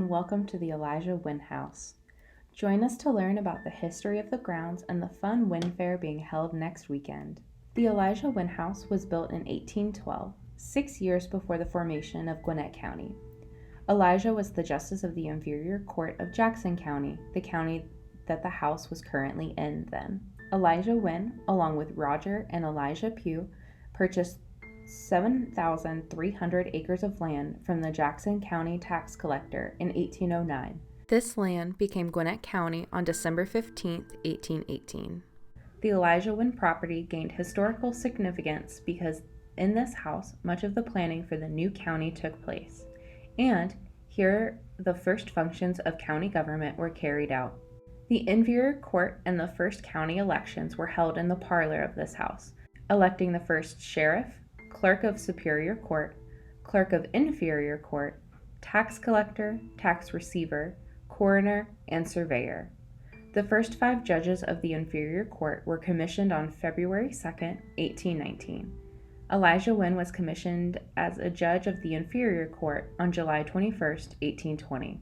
and welcome to the Elisha Winn House. Join us to learn about the history of the grounds and the fun Winn Fair being held next weekend. The Elisha Winn House was built in 1812, 6 years before the formation of Gwinnett County. Elisha was the Justice of the Inferior Court of Jackson County, the county that the house was currently in then. Elisha Winn, along with Roger and Elijah Pugh, purchased 7,300 acres of land from the Jackson County tax collector in 1809. This land became Gwinnett County on December 15, 1818. The Elisha Winn property gained historical significance because in this house, much of the planning for the new county took place, and here the first functions of county government were carried out. The inferior court and the first county elections were held in the parlor of this house, electing the first sheriff, clerk of superior court, clerk of inferior court, tax collector, tax receiver, coroner, and surveyor. The first 5 judges of the inferior court were commissioned on February 2, 1819. Elisha Winn was commissioned as a judge of the inferior court on July 21, 1820.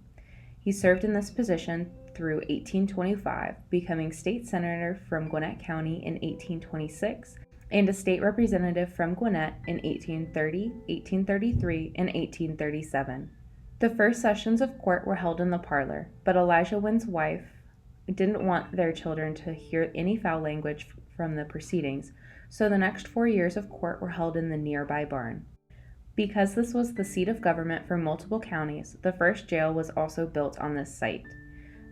He served in this position through 1825, becoming state senator from Gwinnett County in 1826 and a state representative from Gwinnett in 1830, 1833, and 1837. The first sessions of court were held in the parlor, but Elisha Winn's wife didn't want their children to hear any foul language from the proceedings, so the next 4 years of court were held in the nearby barn. Because this was the seat of government for multiple counties, the first jail was also built on this site.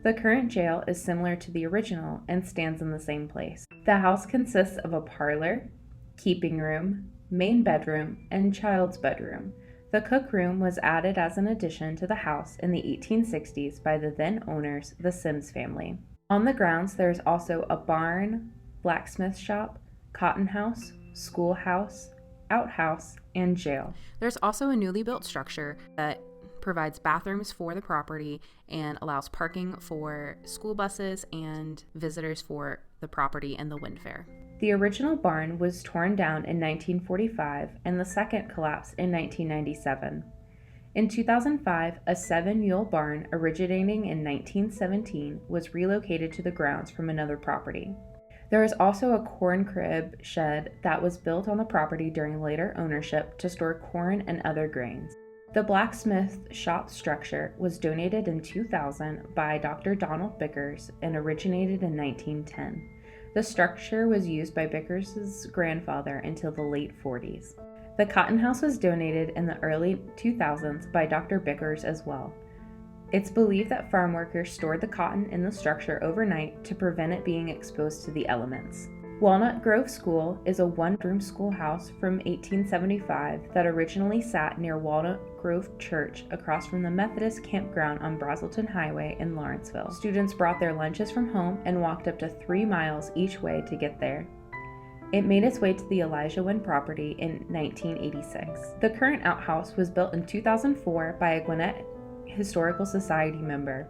The current jail is similar to the original and stands in the same place. The house consists of a parlor, keeping room, main bedroom, and child's bedroom. The cook room was added as an addition to the house in the 1860s by the then owners, the Sims family. On the grounds, there is also a barn, blacksmith shop, cotton house, schoolhouse, outhouse, and jail. There's also a newly built structure that provides bathrooms for the property and allows parking for school buses and visitors for the property and the Winn Fair. The original barn was torn down in 1945 and the second collapsed in 1997. In 2005, a 7-mule barn originating in 1917 was relocated to the grounds from another property. There is also a corn crib shed that was built on the property during later ownership to store corn and other grains. The blacksmith shop structure was donated in 2000 by Dr. Donald Bickers and originated in 1910. The structure was used by Bickers' grandfather until the late 40s. The cotton house was donated in the early 2000s by Dr. Bickers as well. It's believed that farm workers stored the cotton in the structure overnight to prevent it being exposed to the elements. Walnut Grove School is a one-room schoolhouse from 1875 that originally sat near Walnut Grove Church across from the Methodist campground on Brazelton Highway in Lawrenceville. Students brought their lunches from home and walked up to 3 miles each way to get there. It made its way to the Elisha Winn property in 1986. The current outhouse was built in 2004 by a Gwinnett Historical Society member.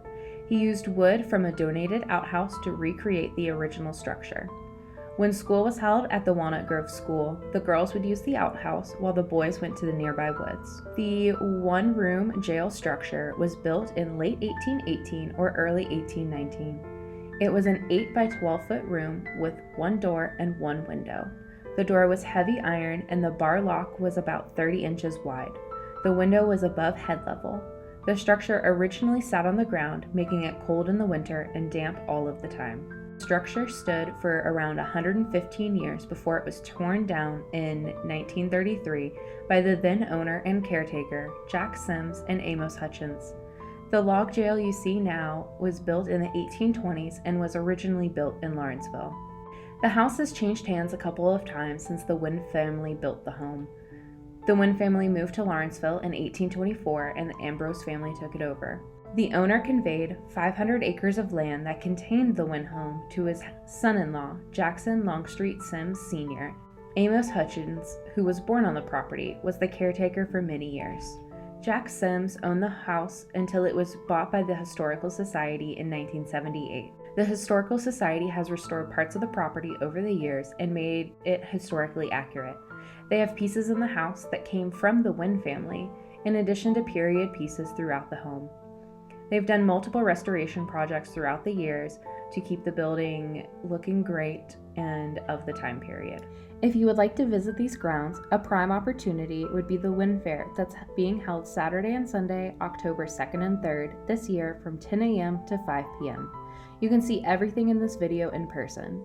He used wood from a donated outhouse to recreate the original structure. When school was held at the Walnut Grove School, the girls would use the outhouse while the boys went to the nearby woods. The one-room jail structure was built in late 1818 or early 1819. It was an 8 by 12 foot room with 1 door and 1 window. The door was heavy iron and the bar lock was about 30 inches wide. The window was above head level. The structure originally sat on the ground, making it cold in the winter and damp all of the time. The structure stood for around 115 years before it was torn down in 1933 by the then owner and caretaker, Jack Sims and Amos Hutchins. The log jail you see now was built in the 1820s and was originally built in Lawrenceville. The house has changed hands a couple of times since the Winn family built the home. The Winn family moved to Lawrenceville in 1824 and the Ambrose family took it over. The owner conveyed 500 acres of land that contained the Winn home to his son-in-law, Jackson Longstreet Sims Sr. Amos Hutchins, who was born on the property, was the caretaker for many years. Jack Sims owned the house until it was bought by the Historical Society in 1978. The Historical Society has restored parts of the property over the years and made it historically accurate. They have pieces in the house that came from the Winn family, in addition to period pieces throughout the home. They've done multiple restoration projects throughout the years to keep the building looking great and of the time period. If you would like to visit these grounds, a prime opportunity would be the Winn Fair that's being held Saturday and Sunday, October 2nd and 3rd this year from 10 a.m. to 5 p.m. You can see everything in this video in person.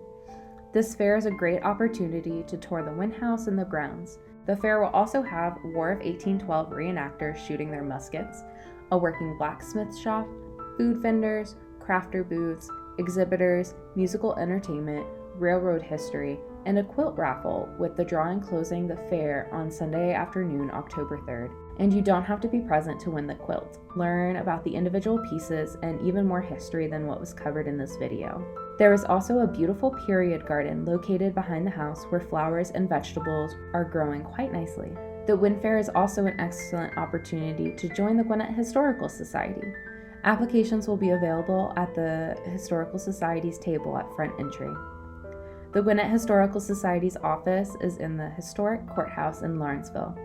This fair is a great opportunity to tour the Winn House and the grounds. The fair will also have War of 1812 reenactors shooting their muskets, a working blacksmith shop, food vendors, crafter booths, exhibitors, musical entertainment, railroad history, and a quilt raffle with the drawing closing the fair on Sunday afternoon, October 3rd. And you don't have to be present to win the quilt. Learn about the individual pieces and even more history than what was covered in this video. There is also a beautiful period garden located behind the house where flowers and vegetables are growing quite nicely. The Winn Fair is also an excellent opportunity to join the Gwinnett Historical Society. Applications will be available at the Historical Society's table at front entry. The Gwinnett Historical Society's office is in the historic courthouse in Lawrenceville.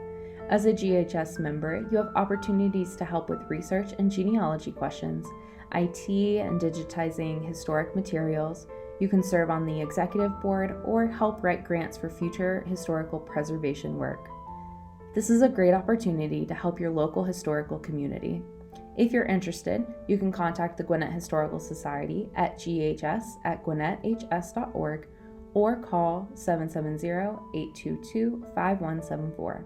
As a GHS member, you have opportunities to help with research and genealogy questions, IT and digitizing historic materials. You can serve on the executive board or help write grants for future historical preservation work. This is a great opportunity to help your local historical community. If you're interested, you can contact the Gwinnett Historical Society at ghs@gwinnetths.org or call 770-822-5174.